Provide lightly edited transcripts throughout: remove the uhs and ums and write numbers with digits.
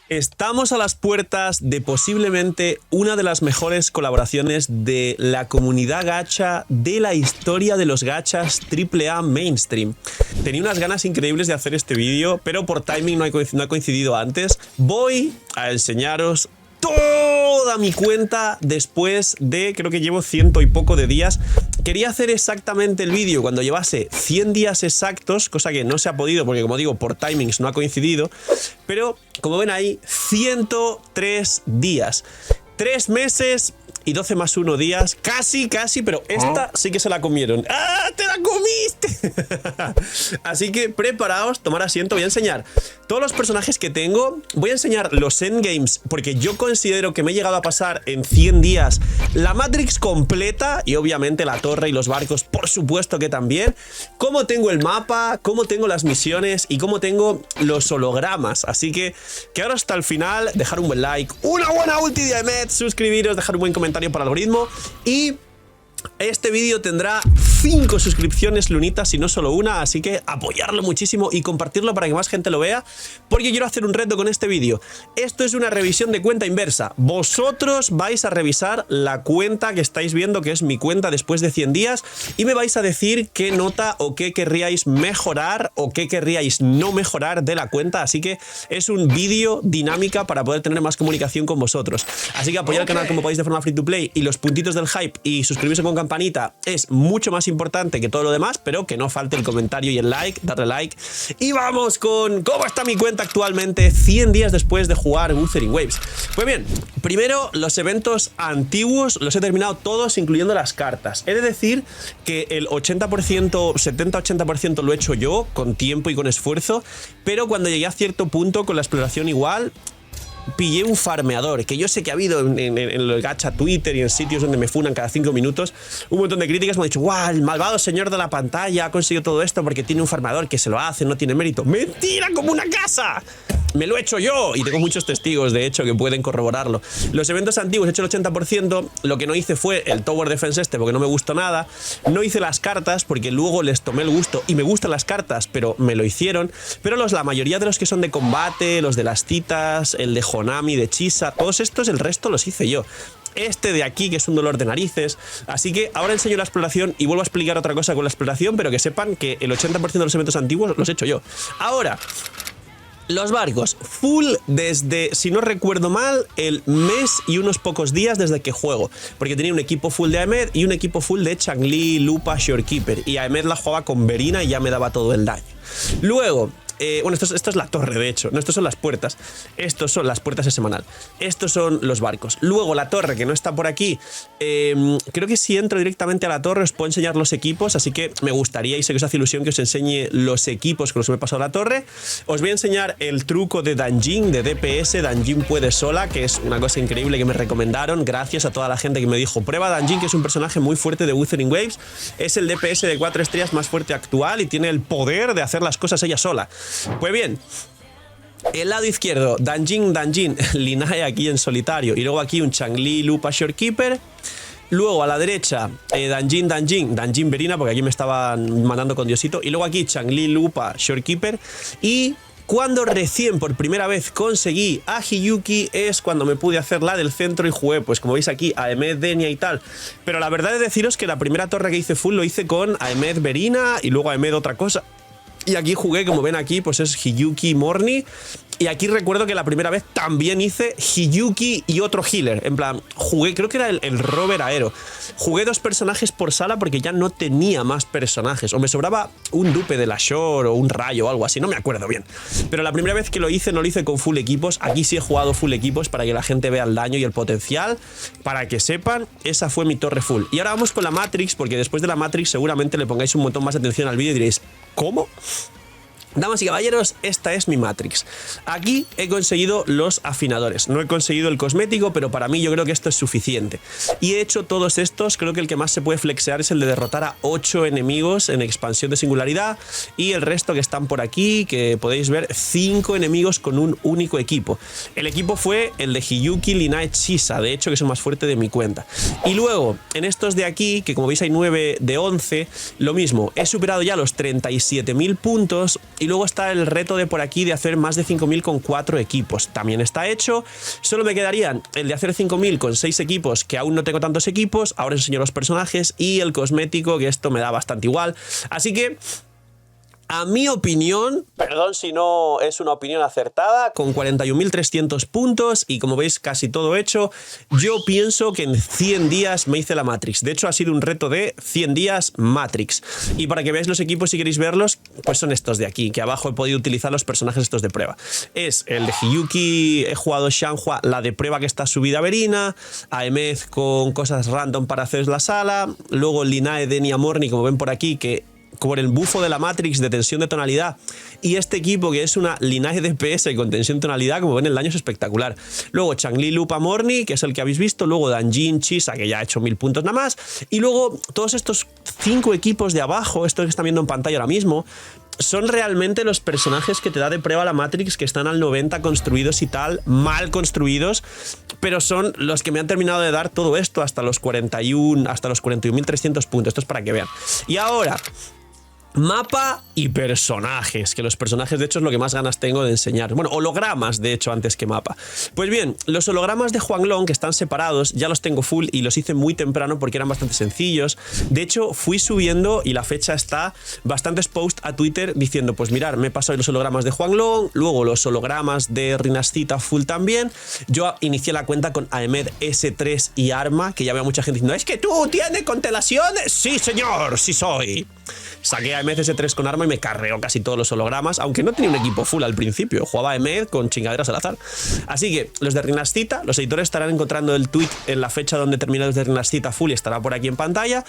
Estamos a las puertas de posiblemente una de las mejores colaboraciones de la comunidad gacha de la historia de los gachas AAA mainstream. Tenía unas ganas increíbles de hacer este vídeo, pero por timing no ha coincidido antes. Voy a enseñaros toda mi cuenta después de, creo que llevo 100 y poco de días. Quería hacer exactamente el vídeo cuando llevase 100 días exactos, cosa que no se ha podido porque, como digo, por timings no ha coincidido. Pero, como ven ahí, 103 días. 3 meses y 12 más 1 días. Casi, pero esta sí que se la comieron. ¡Ah, te la comiste! Así que preparaos, tomar asiento. Voy a enseñar todos los personajes que tengo. Voy a enseñar los endgames, porque yo considero que me he llegado a pasar en 100 días la Matrix completa. Y obviamente la torre y los barcos, por supuesto que también. Cómo tengo el mapa, cómo tengo las misiones y cómo tengo los hologramas. Así que ahora hasta el final, dejar un buen like, una buena ulti de Ahmed, suscribiros, dejar un buen comentario para el algoritmo. Y este vídeo tendrá 5 suscripciones lunitas y no solo una, así que apoyarlo muchísimo y compartirlo para que más gente lo vea, porque quiero hacer un reto con este vídeo. Esto es una revisión de cuenta inversa. Vosotros vais a revisar la cuenta que estáis viendo, que es mi cuenta después de 100 días, y me vais a decir qué nota o qué querríais mejorar o qué querríais no mejorar de la cuenta. Así que es un vídeo dinámica para poder tener más comunicación con vosotros. Así que apoyar el canal como podéis de forma free to play, y los puntitos del hype y suscribirse con campanita es mucho más importante que todo lo demás, pero que no falte el comentario y el like, darle like. Y vamos con cómo está mi cuenta actualmente 100 días después de jugar Wuthering Waves. Pues bien, primero los eventos antiguos los he terminado todos, incluyendo las cartas. He de decir que el 80%, 70-80% lo he hecho yo, con tiempo y con esfuerzo, pero cuando llegué a cierto punto con la exploración igual, pillé un farmeador, que yo sé que ha habido en el gacha Twitter y en sitios donde me funan cada 5 minutos un montón de críticas. Me han dicho, guau, el malvado señor de la pantalla ha conseguido todo esto porque tiene un farmeador que se lo hace, no tiene mérito. ¡Mentira como una casa! Me lo he hecho yo, y tengo muchos testigos, de hecho, que pueden corroborarlo. Los eventos antiguos he hecho el 80%, lo que no hice fue el Tower Defense porque no me gustó nada. No hice las cartas porque luego les tomé el gusto, y me gustan las cartas, pero me lo hicieron. Pero la mayoría de los que son de combate, los de las citas, el de Honami, de Chisa, todos estos, el resto los hice yo. Este de aquí, que es un dolor de narices. Así que ahora enseño la exploración y vuelvo a explicar otra cosa con la exploración, pero que sepan que el 80% de los eventos antiguos los he hecho yo. Ahora, los barcos, full desde, si no recuerdo mal, el mes y unos pocos días desde que juego. Porque tenía un equipo full de Ahmed y un equipo full de Changli, Lupa, Shorekeeper. Y Ahmed la jugaba con Verina y ya me daba todo el daño. Luego, bueno, esto es la torre, de hecho. No, estos son las puertas. Estos son las puertas de semanal. Estos son los barcos. Luego la torre, que no está por aquí. Creo que si entro directamente a la torre os puedo enseñar los equipos. Así que me gustaría, y sé que os hace ilusión, que os enseñe los equipos con los que me he pasado la torre. Os voy a enseñar el truco de Danjin, de DPS. Danjin puede sola, que es una cosa increíble que me recomendaron. Gracias a toda la gente que me dijo, prueba Danjin, que es un personaje muy fuerte de Wuthering Waves. Es el DPS de 4 estrellas más fuerte actual y tiene el poder de hacer las cosas ella sola. Pues bien, el lado izquierdo, Danjin, Linae aquí en solitario, y luego aquí un Changli, Lupa, Shorekeeper. Luego a la derecha, Danjin, Verina, porque aquí me estaban mandando con Diosito. Y luego aquí Changli, Lupa, Shorekeeper. Y cuando recién por primera vez conseguí a Hiyuki es cuando me pude hacer la del centro y jugué, pues como veis aquí, a Ahmed, Denia y tal. Pero la verdad es deciros que la primera torre que hice full lo hice con Ahmed, Verina y luego Ahmed otra cosa. Y aquí jugué, como ven aquí, pues es Hiyuki, Morni. Y aquí recuerdo que la primera vez también hice Hiyuki y otro healer. En plan, jugué, creo que era el Robert Aero. Jugué 2 personajes por sala porque ya no tenía más personajes. O me sobraba un dupe de la Shore o un rayo o algo así, no me acuerdo bien. Pero la primera vez que lo hice no lo hice con full equipos. Aquí sí he jugado full equipos para que la gente vea el daño y el potencial. Para que sepan, esa fue mi torre full. Y ahora vamos con la Matrix, porque después de la Matrix seguramente le pongáis un montón más de atención al vídeo y diréis, ¿cómo? Damas y caballeros, esta es mi Matrix. Aquí he conseguido los afinadores. No he conseguido el cosmético, pero para mí yo creo que esto es suficiente. Y he hecho todos estos. Creo que el que más se puede flexear es el de derrotar a 8 enemigos en expansión de singularidad. Y el resto que están por aquí, que podéis ver, 5 enemigos con un único equipo. El equipo fue el de Hiyuki, Linae, Chisa. De hecho, que es el más fuerte de mi cuenta. Y luego, en estos de aquí, que como veis hay 9 de 11, lo mismo. He superado ya los 37.000 puntos. Y luego está el reto de por aquí de hacer más de 5000 con 4 equipos. También está hecho. Solo me quedarían el de hacer 5000 con 6 equipos, que aún no tengo tantos equipos. Ahora os enseño los personajes y el cosmético, que esto me da bastante igual. Así que, a mi opinión, perdón si no es una opinión acertada, con 41.300 puntos y como veis casi todo hecho, yo pienso que en 100 días me hice la Matrix. De hecho ha sido un reto de 100 días Matrix. Y para que veáis los equipos si queréis verlos, pues son estos de aquí, que abajo he podido utilizar los personajes estos de prueba. Es el de Hiyuki, he jugado Xianghua, la de prueba que está subida a Verina, Aemeth con cosas random para hacer la sala, luego Linae, Denia, Morni, como ven por aquí, que con el bufo de la Matrix de tensión de tonalidad, y este equipo que es una Linae DPS con tensión de tonalidad, como ven el daño es espectacular. Luego Changli, Lupa, Morni, que es el que habéis visto, luego Danjin, Chisa, que ya ha hecho 1000 puntos nada más, y luego todos estos 5 equipos de abajo, esto que están viendo en pantalla ahora mismo, son realmente los personajes que te da de prueba la Matrix, que están al 90 construidos y tal, mal construidos, pero son los que me han terminado de dar todo esto hasta los 41.300 puntos. Esto es para que vean. Y ahora, mapa y personajes, que los personajes de hecho es lo que más ganas tengo de enseñar. Bueno, hologramas de hecho antes que mapa. Pues bien, los hologramas de Huanglong que están separados ya los tengo full y los hice muy temprano porque eran bastante sencillos. De hecho fui subiendo y la fecha está bastantes posts a Twitter diciendo pues mirar, me he pasado los hologramas de Huanglong, luego los hologramas de Rinascita full también. Yo inicié la cuenta con Aemeth S3 y Arma, que ya veo mucha gente diciendo es que tú tienes constelaciones. Sí señor, sí soy. Saqué a Aemeth S3 con Arma y me carreó casi todos los hologramas, aunque no tenía un equipo full al principio, jugaba a Aemeth con chingaderas al azar. Así que los de Rinascita, los editores estarán encontrando el tweet en la fecha donde terminan los de Rinascita full y estará por aquí en pantalla.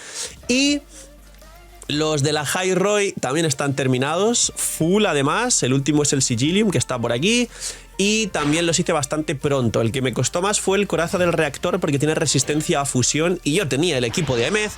Y los de la High Roy también están terminados, full además, el último es el Sigilium que está por aquí. Y también los hice bastante pronto. El que me costó más fue el Coraza del Reactor porque tiene resistencia a fusión y yo tenía el equipo de Aemeth,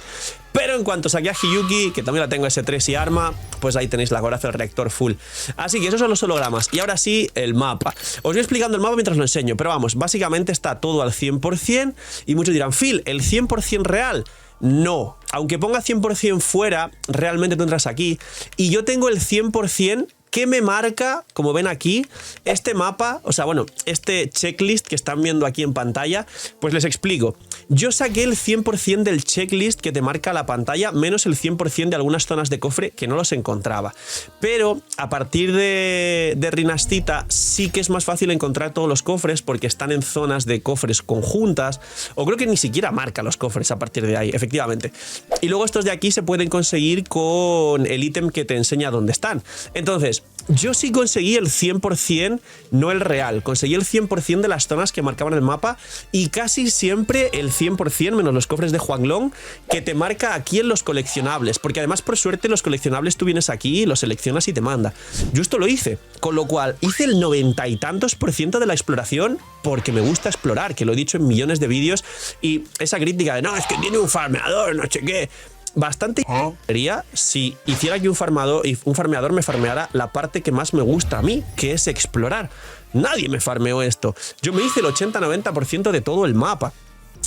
pero en cuanto saqué a Hiyuki, que también la tengo S3 y Arma, pues ahí tenéis la Coraza del Reactor full. Así que esos son los hologramas. Y ahora sí, el mapa. Os voy explicando el mapa mientras lo enseño, pero vamos, básicamente está todo al 100% y muchos dirán, Phil, ¿el 100% real? No, aunque ponga 100% fuera, realmente tú entras aquí y yo tengo el 100% que me marca, como ven aquí, este mapa, o sea, bueno, este checklist que están viendo aquí en pantalla, pues les explico. Yo saqué el 100% del checklist que te marca la pantalla, menos el 100% de algunas zonas de cofre que no los encontraba. Pero a partir de Rinascita sí que es más fácil encontrar todos los cofres porque están en zonas de cofres conjuntas, o creo que ni siquiera marca los cofres a partir de ahí, efectivamente. Y luego estos de aquí se pueden conseguir con el ítem que te enseña dónde están. Entonces, yo sí conseguí el 100%, no el real, conseguí el 100% de las zonas que marcaban el mapa y casi siempre el 100% menos los cofres de Huanglong que te marca aquí en los coleccionables, porque además por suerte los coleccionables tú vienes aquí, los seleccionas y te manda. Yo esto lo hice, con lo cual hice el 90 y tantos % de la exploración porque me gusta explorar, que lo he dicho en millones de vídeos, y esa crítica de no, es que tiene un farmeador, no sé qué. Bastante sería si hiciera que un farmeador me farmeara la parte que más me gusta a mí, que es explorar. Nadie me farmeó esto. Yo me hice el 80-90% de todo el mapa.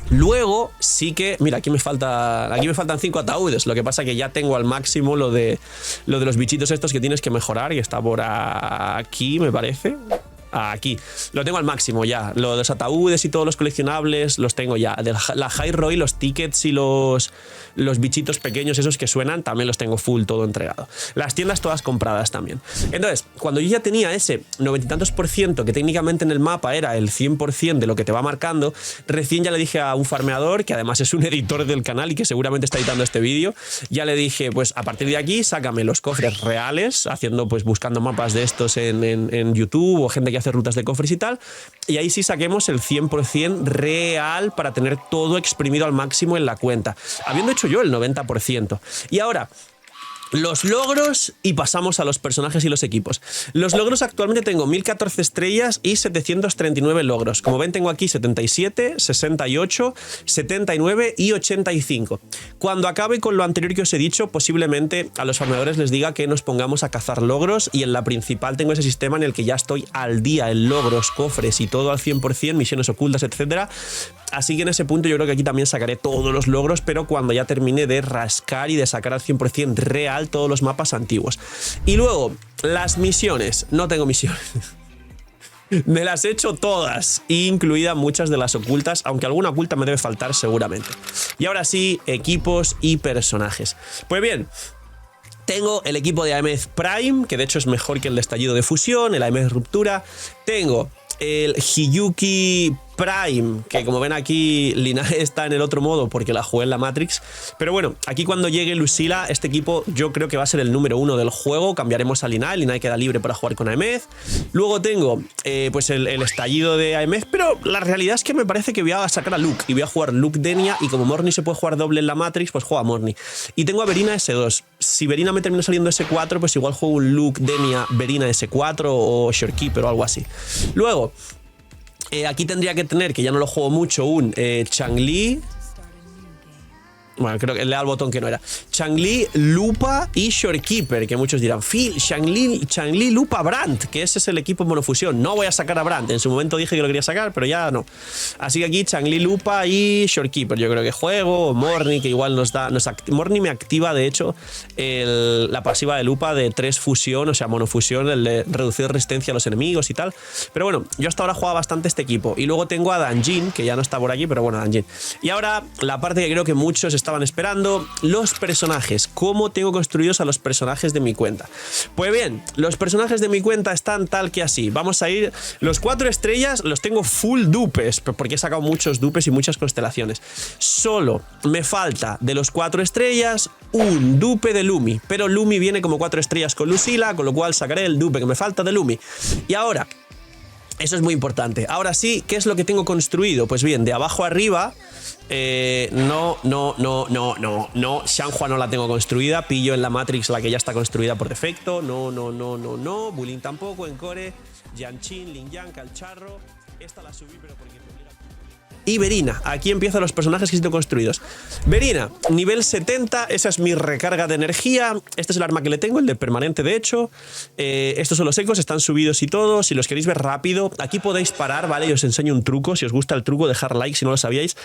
Luego sí que, mira, aquí me faltan 5 ataúdes, lo que pasa que ya tengo al máximo lo de los bichitos estos que tienes que mejorar, y está por aquí, me parece. Aquí, lo tengo al máximo ya. Lo de los ataúdes y todos los coleccionables los tengo ya. De la High Roy, los tickets y los bichitos pequeños esos que suenan, también los tengo full, todo entregado. Las tiendas todas compradas también. Entonces, cuando yo ya tenía ese 90 y tantos % que técnicamente en el mapa era el 100% de lo que te va marcando, recién ya le dije a un farmeador, que además es un editor del canal y que seguramente está editando este vídeo, ya le dije, pues a partir de aquí, sácame los cofres reales, haciendo, pues buscando mapas de estos en YouTube o gente que hace rutas de cofres y tal, y ahí sí saquemos el 100% real para tener todo exprimido al máximo en la cuenta, habiendo hecho yo el 90%. Y ahora, los logros, y pasamos a los personajes y los equipos. Los logros, actualmente tengo 1014 estrellas y 739 logros. Como ven, tengo aquí 77, 68, 79 y 85. Cuando acabe con lo anterior que os he dicho, posiblemente a los farmeadores les diga que nos pongamos a cazar logros, y en la principal tengo ese sistema en el que ya estoy al día en logros, cofres y todo al 100%, misiones ocultas, etcétera. Así que en ese punto yo creo que aquí también sacaré todos los logros, pero cuando ya termine de rascar y de sacar al 100% real todos los mapas antiguos. Y luego, las misiones. No tengo misiones. Me las he hecho todas, incluidas muchas de las ocultas, aunque alguna oculta me debe faltar seguramente. Y ahora sí, equipos y personajes. Pues bien, tengo el equipo de Aemeth Prime, que de hecho es mejor que el de estallido de fusión, el Aemeth Ruptura. Tengo el Hiyuki Prime, que como ven aquí, Linae está en el otro modo porque la jugué en la Matrix. Pero bueno, aquí cuando llegue Lucila, este equipo yo creo que va a ser el número 1 del juego. Cambiaremos a Linae, Linae queda libre para jugar con Aemeth. Luego tengo pues el estallido de Aemeth, pero la realidad es que me parece que voy a sacar a Luke y voy a jugar Luke Denia, y como Morni se puede jugar doble en la Matrix, pues juego a Morni. Y tengo a Verina S2. Si Verina me termina saliendo S4, pues igual juego un Luke Denia Verina S4 o Shorekeeper o algo así. Luego, aquí tendría que tener, que ya no lo juego mucho, un Chang'e. Bueno, creo que le da al botón que no era. Chang'e, Lupa y Shorekeeper, que muchos dirán, Phil, Chang'e, Lupa, Brandt, que ese es el equipo monofusión. No voy a sacar a Brandt. En su momento dije que lo quería sacar, pero ya no. Así que aquí Chang'e, Lupa y Shorekeeper. Yo creo que juego. Morni, que igual nos da. Morni me activa, de hecho, la pasiva de Lupa de 3 fusión, o sea, monofusión, el de reducir resistencia a los enemigos y tal. Pero bueno, yo hasta ahora jugaba bastante este equipo. Y luego tengo a Dan Jin, que ya no está por aquí, pero bueno, Dan Jin. Y ahora la parte que creo que muchos estaban esperando, los personajes. ¿Cómo tengo construidos a los personajes de mi cuenta? Pues bien, los personajes de mi cuenta están tal que así. Vamos a ir, los 4 estrellas los tengo full dupes, porque he sacado muchos dupes y muchas constelaciones. Solo me falta de los 4 estrellas un dupe de Lumi, pero Lumi viene como 4 estrellas con Lucila, con lo cual sacaré el dupe que me falta de Lumi. Y ahora, eso es muy importante. Ahora sí, ¿qué es lo que tengo construido? Pues bien, de abajo arriba, no, Xianghua no la tengo construida. Pillo en la Matrix la que ya está construida por defecto. No. Bulin tampoco, Encore, Yanqing, Lingyang, Calcharro. Esta la subí, pero porque me obliga. Y Verina, aquí empiezan los personajes que he sido construidos. Verina, nivel 70, esa es mi recarga de energía. Este es el arma que le tengo, el de permanente de hecho. Estos son los ecos, están subidos y todo. Si los queréis ver rápido, aquí podéis parar, ¿vale? Y os enseño un truco. Si os gusta el truco, dejar like si no lo sabíais.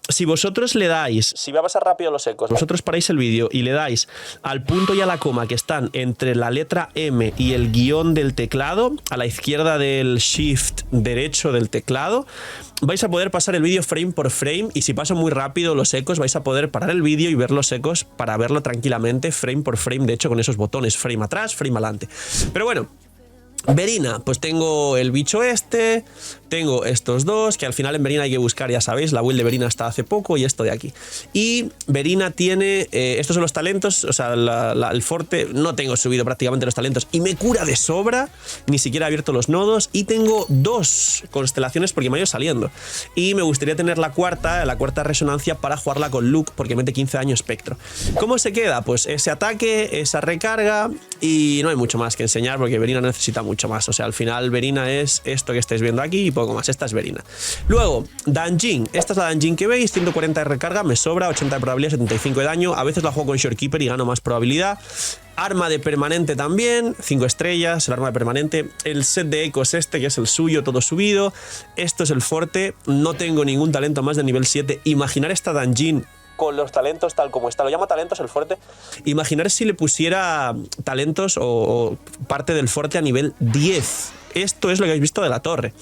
Si vosotros le dais, si va a pasar rápido los ecos, vosotros paráis el vídeo y le dais al punto y a la coma que están entre la letra M y el guión del teclado, a la izquierda del shift derecho del teclado, vais a poder pasar el vídeo frame por frame, y si paso muy rápido los ecos vais a poder parar el vídeo y ver los ecos para verlo tranquilamente frame por frame, de hecho con esos botones frame atrás, frame adelante. Pero bueno, Verina, pues tengo el bicho este, tengo estos dos, que al final en Verina hay que buscar, ya sabéis, la build de Verina está hace poco, y esto de aquí. Y Verina tiene, estos son los talentos, o sea, el forte, no tengo subido prácticamente los talentos, y me cura de sobra, ni siquiera he abierto los nodos, y tengo 2 constelaciones porque me ha ido saliendo. Y me gustaría tener la cuarta resonancia para jugarla con Luke, porque mete 15 daño espectro. ¿Cómo se queda? Pues ese ataque, esa recarga, y no hay mucho más que enseñar porque Verina necesita mucho más. O sea, al final Verina es esto que estáis viendo aquí y poco más. Esta es Verina. Luego, Dan Jin. Esta es la Dan Jin que veis, 140 de recarga, me sobra, 80 de probabilidad, 75 de daño. A veces la juego con Shorekeeper y gano más probabilidad. Arma de permanente también, 5 estrellas, el arma de permanente. El set de ecos este, que es el suyo, todo subido. Esto es el forte. No tengo ningún talento más de nivel 7. Imaginar esta Dan Jin con los talentos tal como está, lo llama talentos el fuerte. Imaginar si le pusiera talentos o parte del fuerte a nivel 10. Esto es lo que habéis visto de la torre.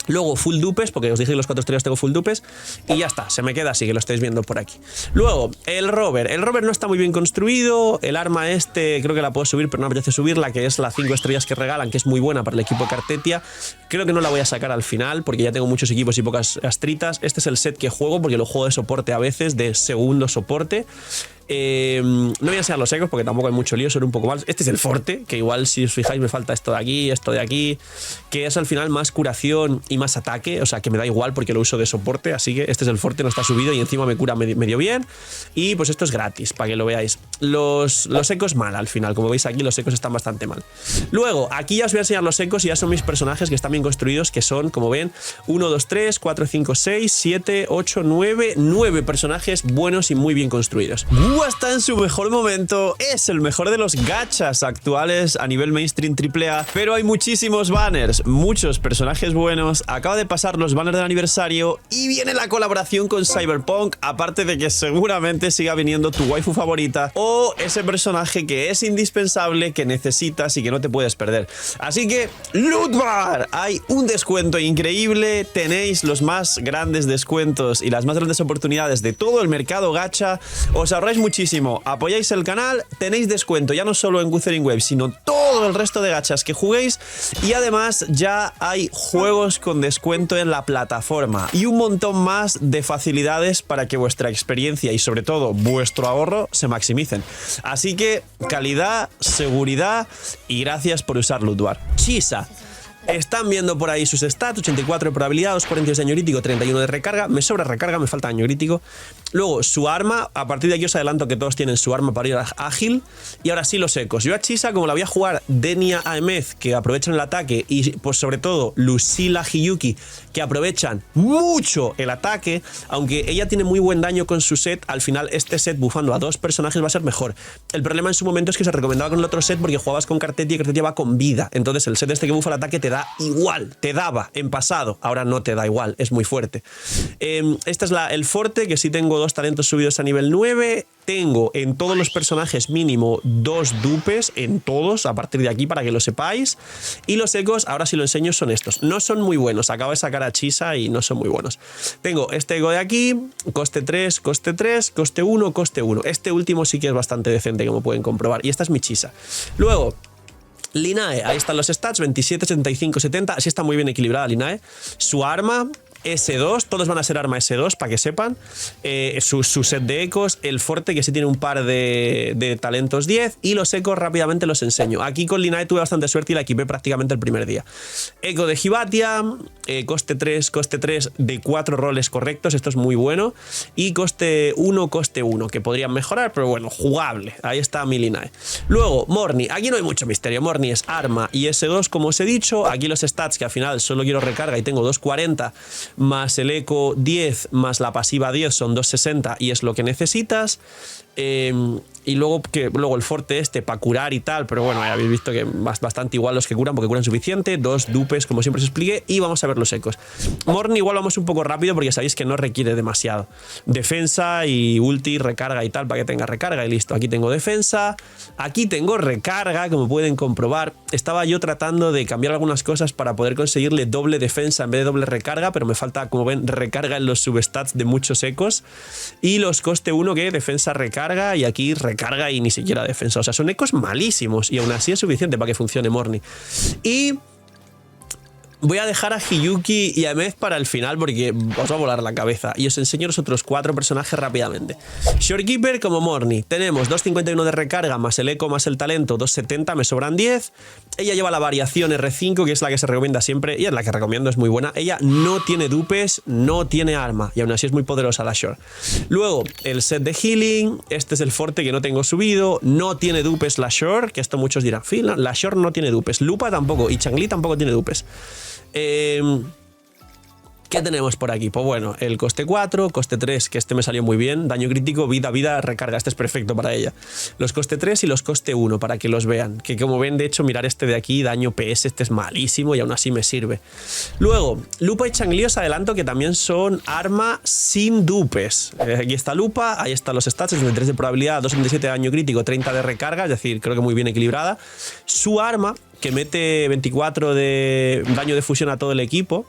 Luego full dupes, porque os dije que los 4 estrellas tengo full dupes, y ya está, se me queda así, que lo estáis viendo por aquí. Luego, el rover. El rover no está muy bien construido, el arma este creo que la puedo subir, pero no me apetece subirla, que es la 5 estrellas que regalan, que es muy buena para el equipo de Cartetia. Creo que no la voy a sacar al final, porque ya tengo muchos equipos y pocas astritas. Este es el set que juego, porque lo juego de soporte a veces, de segundo soporte. No voy a enseñar los ecos porque tampoco hay mucho lío, son un poco más. Este es el forte, que igual si os fijáis me falta esto de aquí, que es al final más curación y más ataque, o sea que me da igual porque lo uso de soporte, así que este es el forte, no está subido y encima me cura medio bien. Y pues esto es gratis, para que lo veáis. Los ecos mal al final, como veis aquí los ecos están bastante mal. Luego, aquí ya os voy a enseñar los ecos y ya son mis personajes que están bien bien construidos, que son, como ven, 1, 2, 3, 4, 5, 6, 7, 8, 9 personajes buenos y muy bien construidos. Wu está en su mejor momento, es el mejor de los gachas actuales a nivel mainstream AAA, pero hay muchísimos banners, muchos personajes buenos, acaba de pasar los banners del aniversario y viene la colaboración con Cyberpunk, aparte de que seguramente siga viniendo tu waifu favorita o ese personaje que es indispensable, que necesitas y que no te puedes perder. Así que, Loot Bar, hay un descuento increíble, tenéis los más grandes descuentos y las más grandes oportunidades de todo el mercado gacha, os ahorráis muchísimo, apoyáis el canal, tenéis descuento ya no solo en Wuthering Waves, sino todo el resto de gachas que juguéis, y además ya hay juegos con descuento en la plataforma y un montón más de facilidades para que vuestra experiencia y sobre todo vuestro ahorro se maximicen. Así que calidad, seguridad y gracias por usar Loot Bar. Chisa. Están viendo por ahí sus stats, 84 de probabilidad, 242 de daño crítico, 31 de recarga. Me sobra recarga, me falta daño crítico. Luego, su arma, a partir de aquí os adelanto que todos tienen su arma para ir ágil. Y ahora sí, los ecos. Yo a Chisa, como la voy a jugar Denia Aemeth, que aprovechan el ataque, y pues sobre todo Lucila Hiyuki, que aprovechan mucho el ataque, aunque ella tiene muy buen daño con su set, al final este set bufando a 2 personajes va a ser mejor. El problema en su momento es que se recomendaba con el otro set porque jugabas con Cartetia y Cartetia va con vida. Entonces el set este que bufa el ataque te da igual, te daba en pasado, ahora no te da igual, es muy fuerte. Este es el forte, que sí tengo 2 talentos subidos a nivel 9. Tengo en todos los personajes mínimo 2 dupes, en todos, a partir de aquí, para que lo sepáis. Y los ecos, ahora sí lo enseño, son estos. No son muy buenos, acabo de sacar a Chisa y no son muy buenos. Tengo este eco de aquí, coste 3, coste 3, coste 1, coste 1. Este último sí que es bastante decente, como pueden comprobar. Y esta es mi Chisa. Luego, Linae, ahí están los stats, 27, 75, 70, así está muy bien equilibrada Linae. Su arma, S2, todos van a ser arma S2, para que sepan. Su set de ecos, el forte, que sí tiene un par de talentos 10, y los ecos rápidamente los enseño. Aquí con Linae tuve bastante suerte y la equipé prácticamente el primer día. Eco de Hibatia, coste 3 de 4 roles correctos, esto es muy bueno. Y coste 1, que podrían mejorar, pero bueno, jugable. Ahí está mi Linae. Luego, Morni, aquí no hay mucho misterio. Morni es arma y S2, como os he dicho. Aquí los stats, que al final solo quiero recarga y tengo 240, más el eco 10, más la pasiva 10, son 260 y es lo que necesitas. Y luego el forte este para curar y tal, pero bueno, ya habéis visto que bastante igual los que curan, porque curan suficiente. 2 dupes, como siempre os expliqué, y vamos a ver los ecos. Morni igual vamos un poco rápido porque sabéis que no requiere demasiado. Defensa y ulti, recarga y tal, para que tenga recarga y listo. Aquí tengo defensa, aquí tengo recarga, como pueden comprobar. Estaba yo tratando de cambiar algunas cosas para poder conseguirle doble defensa en vez de doble recarga, pero me falta, como ven, recarga en los substats de muchos ecos. Y los coste 1, que defensa, recarga, y aquí recarga y ni siquiera defensa. O sea, son ecos malísimos y aún así es suficiente para que funcione Morni. Y voy a dejar a Hiyuki y a Aemeth para el final porque os va a volar la cabeza. Y os enseño los otros 4 personajes rápidamente. Shorekeeper como Morni. Tenemos 251 de recarga, más el eco, más el talento, 270, me sobran 10. Ella lleva la variación R5, que es la que se recomienda siempre, y es la que recomiendo, es muy buena. Ella no tiene dupes, no tiene arma, y aún así es muy poderosa la Shore. Luego, el set de healing. Este es el forte que no tengo subido. No tiene dupes la Shore, que esto muchos dirán, la Shore no tiene dupes. Lupa tampoco, y Changli tampoco tiene dupes. ¿Qué tenemos por aquí? Pues bueno, el coste 4, coste 3, que este me salió muy bien, daño crítico, vida, recarga, este es perfecto para ella. Los coste 3 y los coste 1, para que los vean, que como ven, de hecho, mirar este de aquí, daño PS, este es malísimo y aún así me sirve. Luego, Lupa y Changli os adelanto que también son arma sin dupes. Aquí está Lupa, ahí están los stats, 63 de probabilidad, 277 de daño crítico, 30 de recarga, es decir, creo que muy bien equilibrada. Su arma, que mete 24 de daño de fusión a todo el equipo.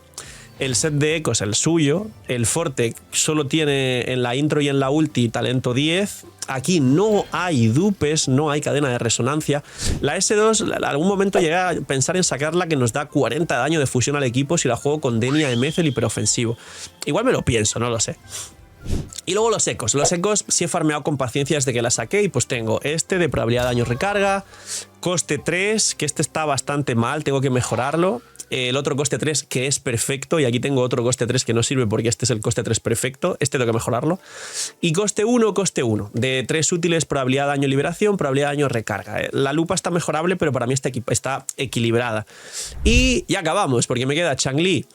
El set de ecos, el suyo. El forte solo tiene en la intro y en la ulti talento 10. Aquí no hay dupes, no hay cadena de resonancia. La S2, en algún momento llegué a pensar en sacarla, que nos da 40 de daño de fusión al equipo si la juego con Denia Aemeth, el hiperofensivo. Igual me lo pienso, no lo sé. Y luego los ecos. Los ecos sí he farmeado con paciencia desde que la saqué, y pues tengo este de probabilidad de daño recarga, coste 3, que este está bastante mal, tengo que mejorarlo. el otro coste 3 que es perfecto, y aquí tengo otro coste 3 que no sirve porque este es el coste 3 perfecto, este tengo que mejorarlo. Y coste 1, de 3 útiles, probabilidad de daño liberación, probabilidad de daño recarga. La lupa está mejorable, pero para mí está equilibrada. Y ya acabamos, porque me queda Chang'e,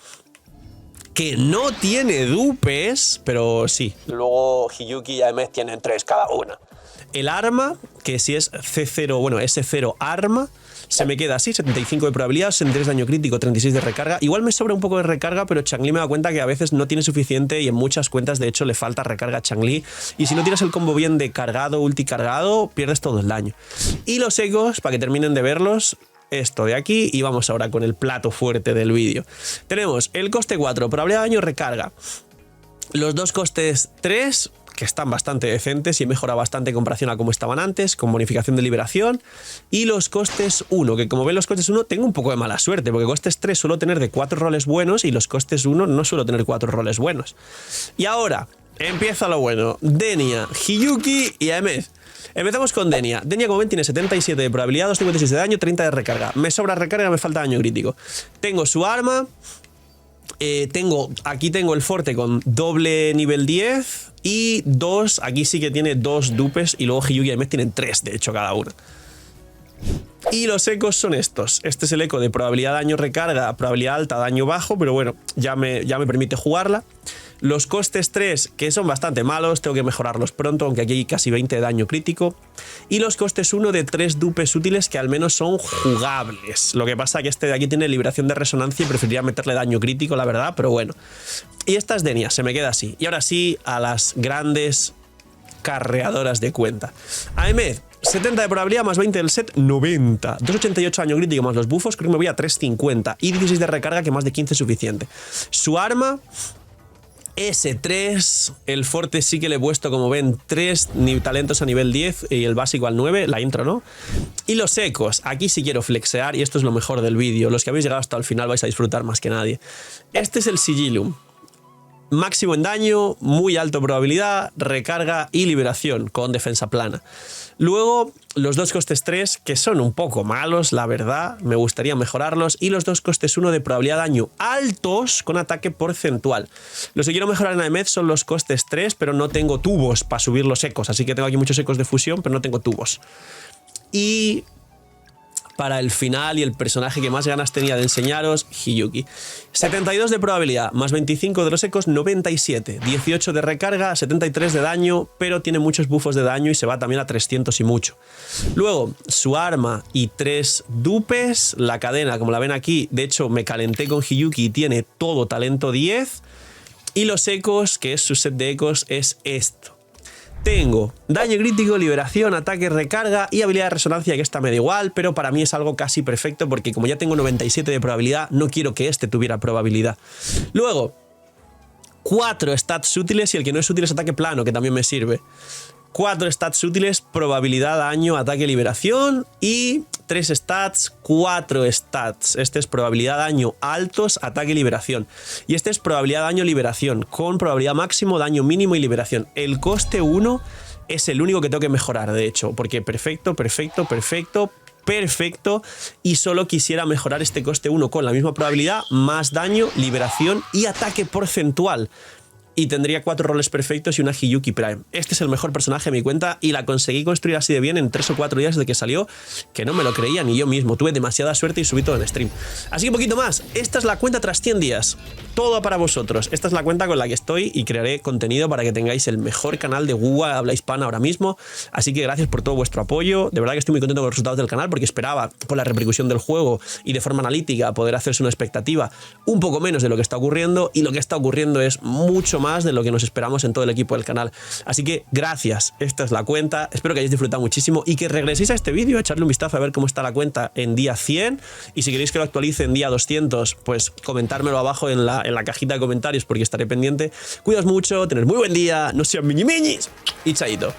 que no tiene dupes, pero sí. Luego Hiyuki y Aemeth tienen 3 cada una. El arma, que si es C0, bueno, S0 arma, se me queda así, 75 de probabilidad, 63 de daño crítico, 36 de recarga. Igual me sobra un poco de recarga, pero Chang'e me da cuenta que a veces no tiene suficiente y en muchas cuentas, de hecho, le falta recarga a Chang'e. Y si no tienes el combo bien de cargado, ulti cargado, pierdes todo el daño. Y los ecos, para que terminen de verlos, esto de aquí, y vamos ahora con el plato fuerte del vídeo. Tenemos el coste 4, probabilidad de daño recarga. Los dos costes 3, que están bastante decentes y he mejorado bastante en comparación a como estaban antes, con bonificación de liberación. Y los costes 1, que como ven los costes 1 tengo un poco de mala suerte, porque costes 3 suelo tener de 4 roles buenos y los costes 1 no suelo tener 4 roles buenos. Y ahora empieza lo bueno. Denia, Hiyuki y Aemeth. Empezamos con Denia. Denia, como ven, tiene 77 de probabilidad, 256 de daño, 30 de recarga. Me sobra recarga, me falta daño crítico. Tengo su arma. Aquí tengo el forte con doble nivel 10 y 2, aquí sí que tiene 2 dupes y luego Hiyuki y Aemeth tienen 3, de hecho, cada uno. Y los ecos son estos. Este es el eco de probabilidad de daño recarga, probabilidad alta, daño bajo, pero bueno, ya me permite jugarla. Los costes 3, que son bastante malos, tengo que mejorarlos pronto, aunque aquí hay casi 20 de daño crítico. Y los costes 1 de 3 dupes útiles que al menos son jugables. Lo que pasa es que este de aquí tiene liberación de resonancia y preferiría meterle daño crítico, la verdad, pero bueno. Y esta es Denia, se me queda así. Y ahora sí, a las grandes carreadoras de cuenta. Aemeth, 70 de probabilidad más 20 del set, 90. 288 daño crítico más los buffos, creo que me voy a 350. Y 16 de recarga, que más de 15 es suficiente. Su arma, S3, el forte sí que le he puesto, como ven, 3 talentos a nivel 10 y el básico al 9, la intro, ¿no? Y los ecos, aquí sí quiero flexear y esto es lo mejor del vídeo. Los que habéis llegado hasta el final vais a disfrutar más que nadie. Este es el Sigillum. Máximo en daño, muy alto probabilidad, recarga y liberación con defensa plana. Luego los dos costes 3 que son un poco malos, la verdad, me gustaría mejorarlos. Y los dos costes 1 de probabilidad de daño altos con ataque porcentual. Los que quiero mejorar en Aemeth son los costes 3, pero no tengo tubos para subir los ecos. Así que tengo aquí muchos ecos de fusión, pero no tengo tubos. Y para el final y el personaje que más ganas tenía de enseñaros, Hiyuki. 72 de probabilidad, más 25 de los ecos, 97. 18 de recarga, 73 de daño, pero tiene muchos buffos de daño y se va también a 300 y mucho. Luego, su arma y 3 dupes. La cadena, como la ven aquí, de hecho me calenté con Hiyuki y tiene todo talento 10. Y los ecos, que es su set de ecos, es esto. Tengo daño crítico, liberación, ataque, recarga y habilidad de resonancia, que esta me da igual, pero para mí es algo casi perfecto porque como ya tengo 97 de probabilidad, no quiero que este tuviera probabilidad. Luego, 4 stats útiles y el que no es útil es ataque plano, que también me sirve. 4 stats útiles, probabilidad, daño, ataque, liberación y 3 stats, 4 stats. Este es probabilidad, daño, altos, ataque, liberación. Y este es probabilidad, daño, liberación, con probabilidad máximo, daño mínimo y liberación. El coste 1 es el único que tengo que mejorar, de hecho, porque perfecto, perfecto, perfecto, perfecto. Y solo quisiera mejorar este coste 1 con la misma probabilidad, más daño, liberación y ataque porcentual. Y tendría 4 roles perfectos y una Hiyuki Prime. Este es el mejor personaje de mi cuenta y la conseguí construir así de bien en 3 o 4 días desde que salió, que no me lo creía ni yo mismo. Tuve demasiada suerte y subí todo en stream. Así que un poquito más. Esta es la cuenta tras 100 días. Todo para vosotros. Esta es la cuenta con la que estoy y crearé contenido para que tengáis el mejor canal de WUA habla hispana ahora mismo. Así que gracias por todo vuestro apoyo. De verdad que estoy muy contento con los resultados del canal porque esperaba, por la repercusión del juego y de forma analítica, poder hacerse una expectativa un poco menos de lo que está ocurriendo, y lo que está ocurriendo es mucho más de lo que nos esperamos en todo el equipo del canal. Así que gracias, esta es la cuenta, espero que hayáis disfrutado muchísimo y que regreséis a este vídeo, a echarle un vistazo a ver cómo está la cuenta en día 100, y si queréis que lo actualice en día 200, pues comentármelo abajo en la cajita de comentarios porque estaré pendiente. Cuidaos mucho, tened muy buen día, no sean miñis y chaito.